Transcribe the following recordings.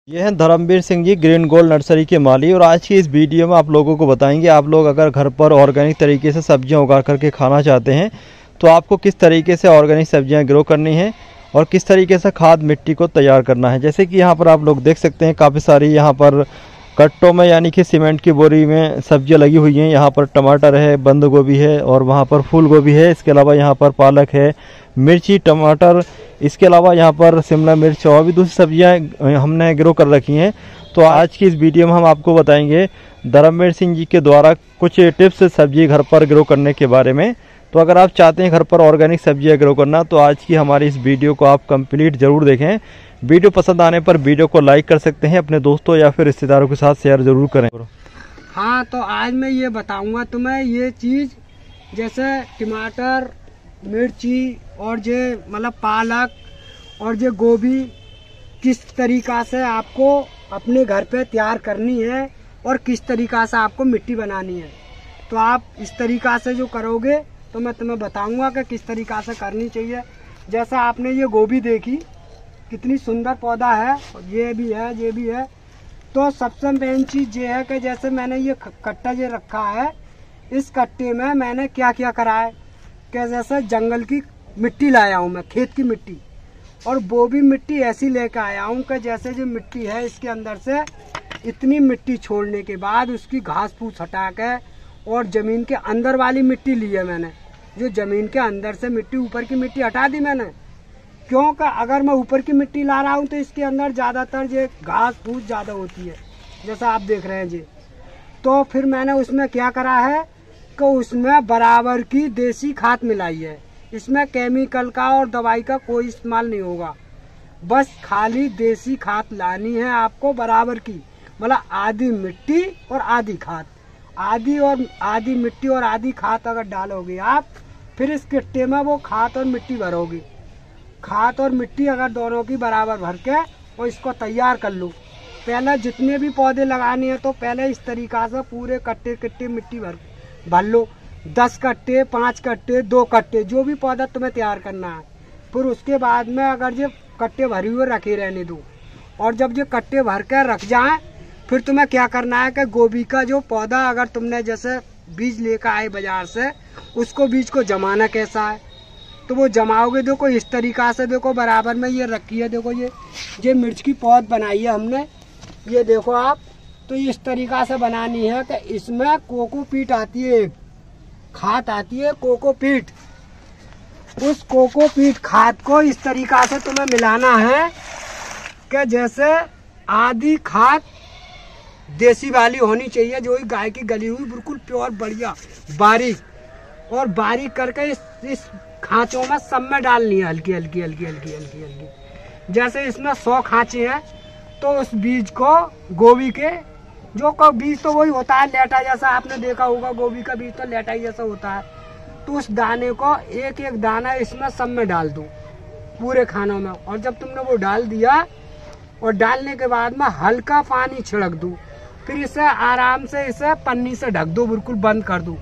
ये हैं Dharmveer Singh ji green gold nursery के माली। और आज की इस वीडियो में आप लोगों को बताएंगे, आप लोग अगर घर पर ऑर्गेनिक तरीके से सब्जियां उगा करके खाना चाहते हैं तो आपको किस तरीके से ऑर्गेनिक सब्जियां ग्रो करनी है और किस तरीके से खाद मिट्टी को तैयार करना है। जैसे कि यहाँ पर आप लोग देख सकते हैं काफ़ी सारी यहाँ पर कट्टों में यानी कि सीमेंट की बोरी में सब्जियां लगी हुई हैं। यहाँ पर टमाटर है, बंद गोभी है और वहाँ पर फूल गोभी है। इसके अलावा यहाँ पर पालक है, मिर्ची, टमाटर, इसके अलावा यहाँ पर शिमला मिर्च और भी दूसरी सब्जियां हमने ग्रो कर रखी हैं। तो आज की इस वीडियो में हम आपको बताएंगे धर्मवीर सिंह जी के द्वारा कुछ टिप्स सब्जी घर पर ग्रो करने के बारे में। तो अगर आप चाहते हैं घर पर ऑर्गेनिक सब्जियां ग्रो करना तो आज की हमारी इस वीडियो को आप कंप्लीट जरूर देखें। वीडियो पसंद आने पर वीडियो को लाइक कर सकते हैं, अपने दोस्तों या फिर रिश्तेदारों के साथ शेयर जरूर करें। हाँ, तो आज मैं ये बताऊंगा तुम्हें ये चीज़, जैसे टमाटर, मिर्ची और जे मतलब पालक और जे गोभी किस तरीक़ा से आपको अपने घर पे तैयार करनी है और किस तरीक़ा से आपको मिट्टी बनानी है। तो आप इस तरीक़ा से जो करोगे तो मैं तुम्हें बताऊंगा कि किस तरीक़ा से करनी चाहिए। जैसे आपने ये गोभी देखी कितनी सुंदर पौधा है, ये भी है, ये भी है। तो सबसे मेन चीज़ ये है कि जैसे मैंने ये कट्टा जो रखा है, इस कट्टे में मैंने क्या क्या करा है कि जैसे जंगल की मिट्टी लाया हूँ मैं, खेत की मिट्टी, और वो भी मिट्टी ऐसी लेकर आया हूँ कि जैसे जो मिट्टी है इसके अंदर से इतनी मिट्टी छोड़ने के बाद उसकी घास फूस हटा के और ज़मीन के अंदर वाली मिट्टी ली है मैंने। जो ज़मीन के अंदर से मिट्टी, ऊपर की मिट्टी हटा दी मैंने, क्योंकि अगर मैं ऊपर की मिट्टी ला रहा हूँ तो इसके अंदर ज़्यादातर ये घास फूस ज़्यादा होती है, जैसा आप देख रहे हैं जी। तो फिर मैंने उसमें क्या करा है कि उसमें बराबर की देसी खाद मिलाई है। इसमें केमिकल का और दवाई का कोई इस्तेमाल नहीं होगा, बस खाली देसी खाद लानी है आपको बराबर की, मतलब आधी मिट्टी और आधी खाद। आधी मिट्टी और आधी खाद अगर डालोगे आप, फिर इस कट्टे में वो खाद और मिट्टी भरोगे। खाद और मिट्टी अगर दोनों की बराबर भर के और इसको तैयार कर लो। पहले जितने भी पौधे लगाने हैं तो पहले इस तरीक़ा से पूरे कट्टे मिट्टी भर लो। 10 कट्टे, 5 कट्टे, 2 कट्टे, जो भी पौधा तुम्हें तैयार करना है। फिर उसके बाद में अगर ये कट्टे भरे हुए रखे रहने दो, और जब ये कट्टे भर कर रख जाए फिर तुम्हें क्या करना है कि गोभी का जो पौधा अगर तुमने जैसे बीज लेकर आए बाजार से, उसको बीज को जमाना कैसा है तो वो जमाओगे। देखो इस तरीक़ा से, देखो बराबर में ये रखी है, देखो ये मिर्च की पौध बनाई है हमने, ये देखो आप। तो इस तरीक़ा से बनानी है कि इसमें कोकोपीट आती है, एक खाद आती है कोकोपीट। उस कोकोपीट खाद को इस तरीक़ा से तुम्हें मिलाना है कि जैसे आधी खाद देसी वाली होनी चाहिए, जो ही गाय की गली हुई बिल्कुल प्योर बढ़िया बारीक, और बारीक करके इस खांचों में सब में डालनी है, हल्की हल्की हल्की हल्की हल्की हल्की। जैसे इसमें 100 खांचे हैं तो उस बीज को, गोभी के जो का बीज तो वही होता है लेटा जैसा, आपने देखा होगा गोभी का बीज तो लेटा ही जैसा होता है। तो उस दाने को एक एक दाना इसमें सब में डाल दो, पूरे खानों में। और जब तुमने वो डाल दिया और डालने के बाद में हल्का पानी छिड़क दो, फिर इसे आराम से इसे पन्नी से ढक दो, बिल्कुल बंद कर दो।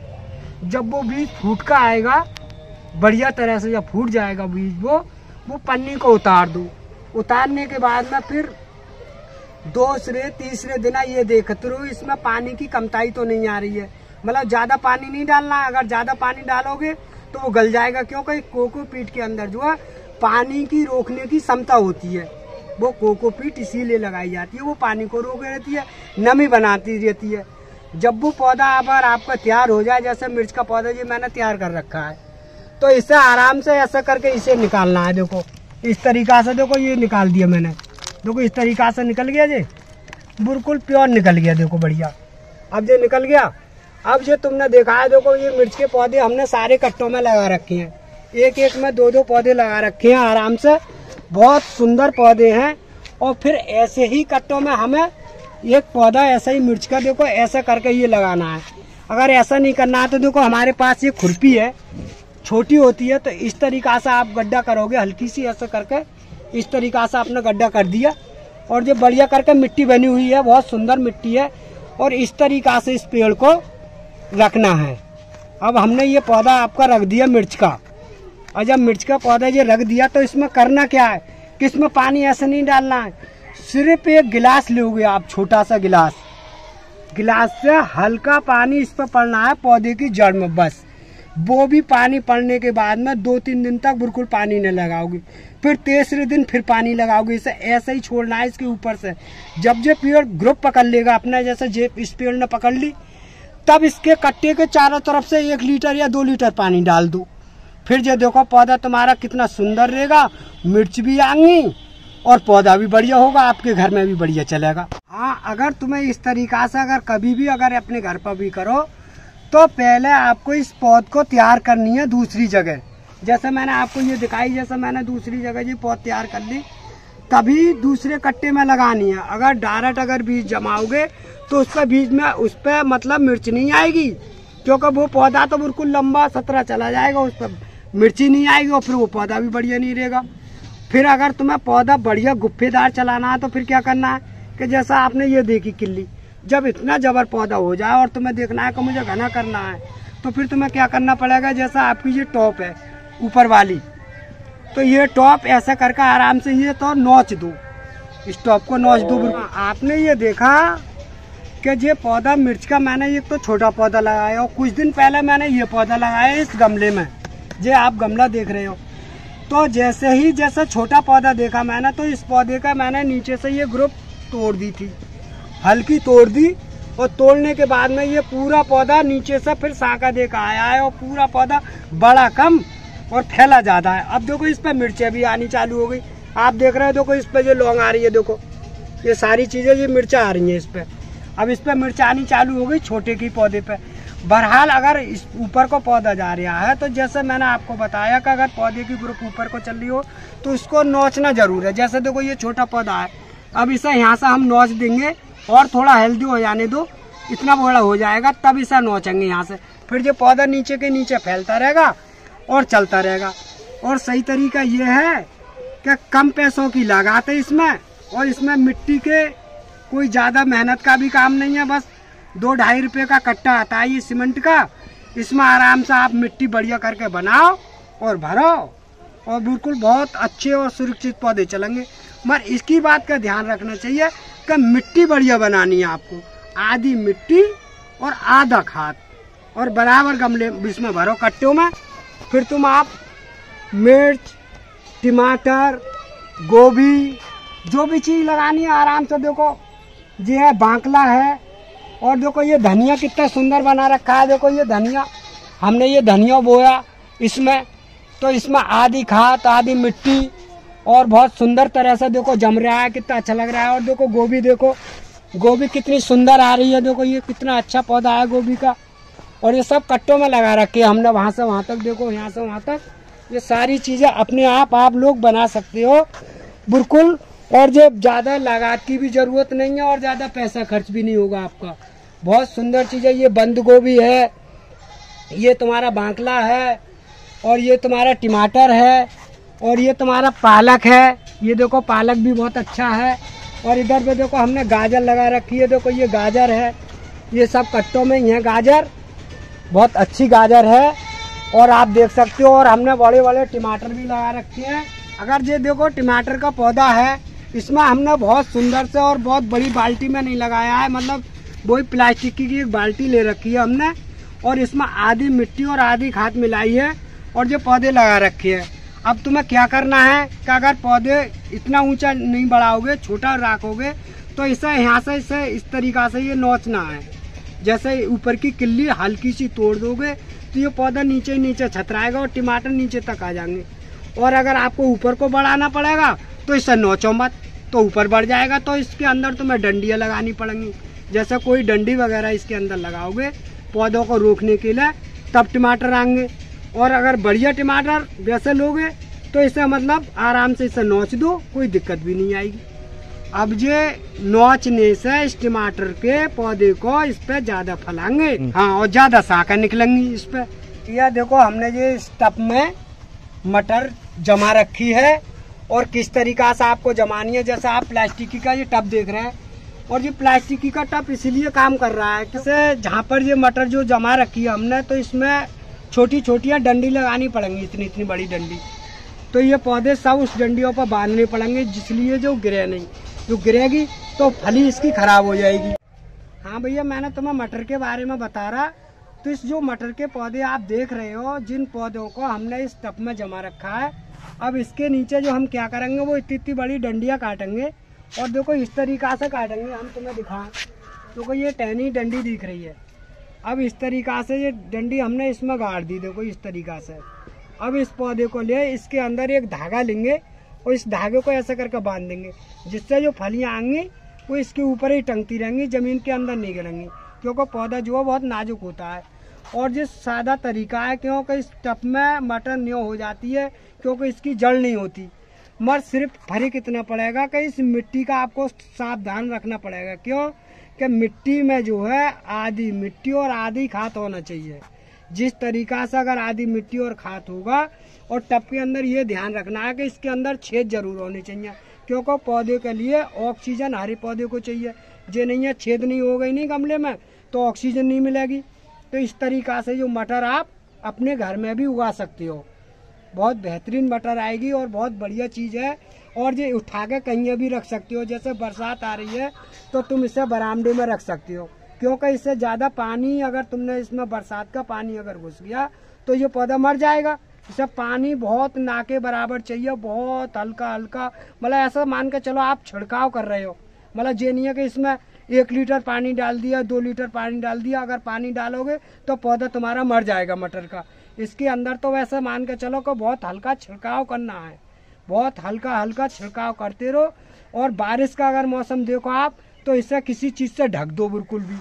जब वो बीज फूट का आएगा बढ़िया तरह से, जब फूट जाएगा बीज वो पन्नी को उतार दो। उतारने के बाद में फिर दूसरे तीसरे दिन ये देखते रहो इसमें पानी की कमताई तो नहीं आ रही है, मतलब ज़्यादा पानी नहीं डालना है। अगर ज़्यादा पानी डालोगे तो वो गल जाएगा, क्योंकि कोकोपीट के अंदर जो है पानी की रोकने की क्षमता होती है। वो कोकोपीट इसीलिए लगाई जाती है, वो पानी को रोक रहती है, नमी बनाती रहती है। जब वो पौधा अगर आपका तैयार हो जाए, जैसे मिर्च का पौधा जी मैंने तैयार कर रखा है, तो इसे आराम से ऐसा करके इसे निकालना है। देखो इस तरीक़ा से, देखो ये निकाल दिया मैंने, देखो इस तरीक़ा से निकल गया जी, बिल्कुल प्योर निकल गया, देखो बढ़िया। अब ये निकल गया, अब ये तुमने देखा है, देखो ये मिर्च के पौधे हमने सारे कट्टों में लगा रखे हैं, एक एक में 2-2 पौधे लगा रखे हैं आराम से, बहुत सुंदर पौधे हैं। और फिर ऐसे ही कट्टों में हमें एक पौधा ऐसा ही मिर्च का, देखो ऐसा करके ये लगाना है। अगर ऐसा नहीं करना है तो देखो हमारे पास ये खुरपी है, छोटी होती है, तो इस तरीक़ा से आप गड्ढा करोगे, हल्की सी ऐसा करके इस तरीक़ा से आपने गड्ढा कर दिया, और जो बढ़िया करके मिट्टी बनी हुई है, बहुत सुंदर मिट्टी है, और इस तरीक़ा से इस पेड़ को रखना है। अब हमने ये पौधा आपका रख दिया मिर्च का, और जब मिर्च का पौधा ये रख दिया तो इसमें करना क्या है कि इसमें पानी ऐसे नहीं डालना है, सिर्फ एक गिलास लोगे आप, छोटा सा गिलास से हल्का पानी इस पर पड़ना है पौधे की जड़ में बस। वो भी पानी पड़ने के बाद में 2-3 दिन तक बिल्कुल पानी न लगाओगे, फिर तीसरे दिन फिर पानी लगाओगे। इसे ऐसे ही छोड़ना है इसके ऊपर से। जब ये पेड़ ग्रुप पकड़ लेगा अपना, जैसे जे इस पेड़ ने पकड़ ली, तब इसके कट्टे के चारों तरफ से 1 लीटर या 2 लीटर पानी डाल दो। फिर जो देखो पौधा तुम्हारा कितना सुंदर रहेगा, मिर्च भी आएंगी और पौधा भी बढ़िया होगा, आपके घर में भी बढ़िया चलेगा। हाँ, अगर तुम्हें इस तरीका से अगर कभी भी अगर अपने घर पर भी करो तो पहले आपको इस पौध को तैयार करनी है दूसरी जगह। जैसे मैंने आपको ये दिखाई, जैसे मैंने दूसरी जगह ये पौध तैयार कर ली, तभी दूसरे कट्टे में लगानी है। अगर डायरेक्ट अगर बीज जमाओगे तो उस पर बीज में उस पर मतलब मिर्च नहीं आएगी, क्योंकि वो पौधा तो बिल्कुल लंबा 17 चला जाएगा, उस पर मिर्ची नहीं आएगी और फिर वो पौधा भी बढ़िया नहीं रहेगा। फिर अगर तुम्हें पौधा बढ़िया गुफ्फेदार चलाना है तो फिर क्या करना है कि जैसा आपने ये देखी किल्ली, जब इतना जबर पौधा हो जाए और तुम्हें देखना है कि मुझे घना करना है, तो फिर तुम्हें क्या करना पड़ेगा, जैसा आपकी ये टॉप है ऊपर वाली, तो ये टॉप ऐसा करके आराम से ये तो नोच दो, इस टॉप को नोच दो। आपने ये देखा कि ये पौधा मिर्च का मैंने एक तो छोटा पौधा लगाया और कुछ दिन पहले मैंने ये पौधा लगाया इस गमले में, ये आप गमला देख रहे हो। तो जैसे छोटा पौधा देखा मैंने, तो इस पौधे का मैंने नीचे से ये ग्रुप तोड़ दी थी, हल्की तोड़ दी, और तोड़ने के बाद में ये पूरा पौधा नीचे से फिर शाखा देकर आया है और पूरा पौधा बड़ा कम और फैला ज्यादा है। अब देखो इस पर मिर्चें भी आनी चालू हो गई, आप देख रहे हो। देखो इस पर जो लौंग आ रही है, देखो ये सारी चीजें ये मिर्चा आ रही है इस पर। अब इस पर मिर्च आनी चालू हो गई छोटे की पौधे पे। बहरहाल अगर इस ऊपर को पौधा जा रहा है तो जैसे मैंने आपको बताया कि अगर पौधे की ग्रुप ऊपर को चल रही हो तो उसको नोचना जरूर है। जैसे देखो ये छोटा पौधा है, अब इसे यहाँ से हम नोच देंगे और थोड़ा हेल्दी हो जाने दो, इतना बड़ा हो जाएगा तब इसे नोचेंगे यहाँ से। फिर जो पौधा नीचे के नीचे फैलता रहेगा और चलता रहेगा। और सही तरीका ये है कि कम पैसों की लागत है इसमें, और इसमें मिट्टी के कोई ज़्यादा मेहनत का भी काम नहीं है। बस 2-2.5 रुपये का कट्टा आता है ये सीमेंट का, इसमें आराम से आप मिट्टी बढ़िया करके बनाओ और भरो और बिल्कुल बहुत अच्छे और सुरक्षित पौधे चलेंगे। मगर इसकी बात का ध्यान रखना चाहिए कि मिट्टी बढ़िया बनानी है आपको, आधी मिट्टी और आधा खाद, और बराबर गमले इसमें भरो कट्टों में। फिर तुम आप मिर्च, टमाटर, गोभी, जो भी चीज़ लगानी है आराम से। देखो ये है बांकला है, और देखो ये धनिया कितना सुंदर बना रखा है। देखो ये धनिया, हमने ये धनिया बोया इसमें, तो इसमें आधी खाद आधी मिट्टी और बहुत सुंदर तरह से देखो जम रहा है, कितना अच्छा लग रहा है। और देखो गोभी कितनी सुंदर आ रही है। देखो ये कितना अच्छा पौधा है गोभी का, और ये सब कट्टों में लगा रखे हैं हमने, वहाँ से वहाँ तक। देखो यहाँ से वहाँ तक ये सारी चीज़ें अपने आप लोग बना सकते हो बिल्कुल। और जो ज़्यादा लागत की भी ज़रूरत नहीं है और ज़्यादा पैसा खर्च भी नहीं होगा आपका। बहुत सुंदर चीज़ है। ये बंद गोभी है, ये तुम्हारा बांकला है, और ये तुम्हारा टमाटर है, और ये तुम्हारा पालक है। ये देखो पालक भी बहुत अच्छा है। और इधर पे देखो हमने गाजर लगा रखी है। देखो ये गाजर है, ये सब कट्टों में ही है गाजर, बहुत अच्छी गाजर है और आप देख सकते हो। और हमने बड़े बड़े टमाटर भी लगा रखे हैं। अगर ये देखो टमाटर का पौधा है, इसमें हमने बहुत सुंदर से और बहुत बड़ी बाल्टी में नहीं लगाया है, मतलब वही प्लास्टिक की एक बाल्टी ले रखी है हमने, और इसमें आधी मिट्टी और आधी खाद मिलाई है और जो पौधे लगा रखे हैं। अब तुम्हें क्या करना है कि अगर पौधे इतना ऊंचा नहीं बढ़ाओगे, छोटा रखोगे, तो इसे यहाँ से इसे इस तरीक़ा से ये नोचना है। जैसे ऊपर की किल्ली हल्की सी तोड़ दोगे तो ये पौधा नीचे ही नीचे छतराएगा और टमाटर नीचे तक आ जाएंगे। और अगर आपको ऊपर को बढ़ाना पड़ेगा तो इसे नोचो मत, तो ऊपर बढ़ जाएगा। तो इसके अंदर तुम्हें डंडियाँ लगानी पड़ेंगी, जैसे कोई डंडी वगैरह इसके अंदर लगाओगे पौधों को रोकने के लिए, तब टमाटर आएंगे। और अगर बढ़िया टमाटर वैसे लोगे तो इसे मतलब आराम से इसे नोच दो, कोई दिक्कत भी नहीं आएगी। अब ये नोचने से इस टमाटर के पौधे को इस पे ज्यादा फलांगे, हाँ, और ज्यादा शाखा निकलेंगी इस पे। यह देखो हमने ये इस टब में मटर जमा रखी है, और किस तरीका से आपको जमानी है। जैसे आप प्लास्टिक का ये टब देख रहे हैं, और ये प्लास्टिक का टब इसलिए काम कर रहा है कि जहाँ पर ये मटर जो जमा रखी है हमने, तो इसमें छोटी छोटियाँ डंडी लगानी पड़ेंगी, इतनी इतनी बड़ी डंडी। तो ये पौधे सब उस डंडियों पर बांधने पड़ेंगे, जिसलिए जो गिरे नहीं। जो गिरेगी तो फली इसकी खराब हो जाएगी। हाँ भैया, मैंने तुम्हें मटर के बारे में बता रहा। तो इस जो मटर के पौधे आप देख रहे हो, जिन पौधों को हमने इस टब में जमा रखा है, अब इसके नीचे जो हम क्या करेंगे, वो इतनी बड़ी डंडियाँ काटेंगे। और देखो इस तरीक़ा से काटेंगे, हम तुम्हें दिखाएं। देखो ये टहनी डंडी दिख रही है। अब इस तरीक़ा से ये डंडी हमने इसमें गाड़ दी, देखो इस तरीक़ा से। अब इस पौधे को ले, इसके अंदर एक धागा लेंगे और इस धागे को ऐसा करके बांध देंगे, जिससे जो फलियाँ आएंगी वो इसके ऊपर ही टंगती रहेंगी, ज़मीन के अंदर नहीं गिरेंगी, क्योंकि पौधा जो है बहुत नाजुक होता है। और जिस सादा तरीका है, क्योंकि इस टब में मटर न्यू हो जाती है, क्योंकि इसकी जड़ नहीं होती। मगर सिर्फ फर्क इतना पड़ेगा कि इस मिट्टी का आपको सावधान रखना पड़ेगा। क्यों कि मिट्टी में जो है आधी मिट्टी और आधी खाद होना चाहिए। जिस तरीका से अगर आधी मिट्टी और खाद होगा, और टब के अंदर ये ध्यान रखना है कि इसके अंदर छेद जरूर होने चाहिए, क्योंकि पौधे के लिए ऑक्सीजन हरे पौधे को चाहिए। जो नहीं है, छेद नहीं हो गई नहीं गमले में, तो ऑक्सीजन नहीं मिलेगी। तो इस तरीका से जो मटर आप अपने घर में भी उगा सकते हो, बहुत बेहतरीन मटर आएगी और बहुत बढ़िया चीज़ है। और ये उठा के कहीं भी रख सकते हो, जैसे बरसात आ रही है तो तुम इसे बरामदे में रख सकते हो, क्योंकि इससे ज़्यादा पानी अगर तुमने इसमें बरसात का पानी अगर घुस गया तो ये पौधा मर जाएगा। इसे पानी बहुत ना के बराबर चाहिए, बहुत हल्का हल्का, मतलब ऐसा मान के चलो आप छिड़काव कर रहे हो। मतलब ये नहीं है कि इसमें 1 लीटर पानी डाल दिया, 2 लीटर पानी डाल दिया। अगर पानी डालोगे तो पौधा तुम्हारा मर जाएगा मटर का। इसके अंदर तो वैसे मान के चलो कि बहुत हल्का छिड़काव करना है, बहुत हल्का हल्का छिड़काव करते रहो। और बारिश का अगर मौसम देखो आप, तो इसे किसी चीज़ से ढक दो बिल्कुल भी,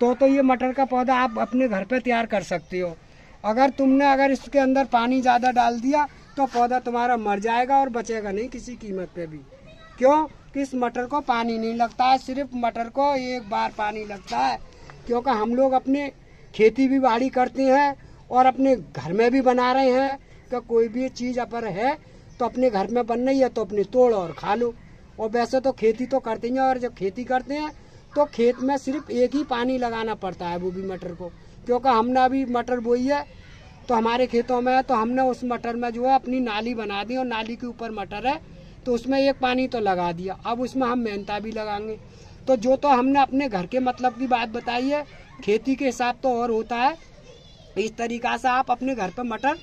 तो ये मटर का पौधा आप अपने घर पे तैयार कर सकते हो। अगर इसके अंदर पानी ज़्यादा डाल दिया तो पौधा तुम्हारा मर जाएगा और बचेगा नहीं किसी कीमत पे भी। क्यों कि इस मटर को पानी नहीं लगता है, सिर्फ मटर को एक बार पानी लगता है। क्योंकि हम लोग अपने खेती भी बाड़ी करते हैं और अपने घर में भी बना रहे हैं कि कोई भी चीज़ अपर है तो अपने घर में बन रही है तो अपने तोड़ और खा लो। और वैसे तो खेती तो करते हैं, और जब खेती करते हैं तो खेत में सिर्फ एक ही पानी लगाना पड़ता है, वो भी मटर को। क्योंकि हमने अभी मटर बोई है तो हमारे खेतों में है, तो हमने उस मटर में जो है अपनी नाली बना दी, और नाली के ऊपर मटर है तो उसमें एक पानी तो लगा दिया। अब उसमें हम मेहनता भी लगाएंगे। तो जो तो हमने अपने घर के मतलब की बात बताई है, खेती के हिसाब तो और होता है। इस तरीका से आप अपने घर पर मटर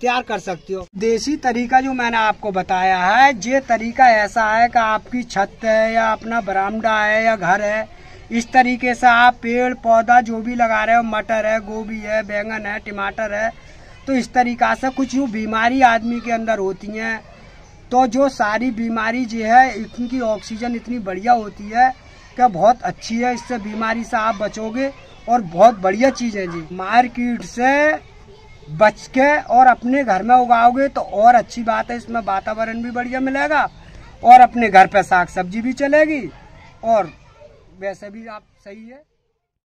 तैयार कर सकते हो। देसी तरीका जो मैंने आपको बताया है, ये तरीका ऐसा है कि आपकी छत है या अपना बरामदा है या घर है, इस तरीके से आप पेड़ पौधा जो भी लगा रहे हो, मटर है, गोभी है, बैंगन है, टमाटर है, तो इस तरीका से कुछ यूँ बीमारी आदमी के अंदर होती हैं, तो जो सारी बीमारी जो है, इनकी ऑक्सीजन इतनी बढ़िया होती है कि बहुत अच्छी है। इससे बीमारी से आप बचोगे और बहुत बढ़िया चीज़ है जी। मार्केट से बच के और अपने घर में उगाओगे तो और अच्छी बात है। इसमें वातावरण भी बढ़िया मिलेगा और अपने घर पे साग सब्जी भी चलेगी और वैसे भी आप सही है।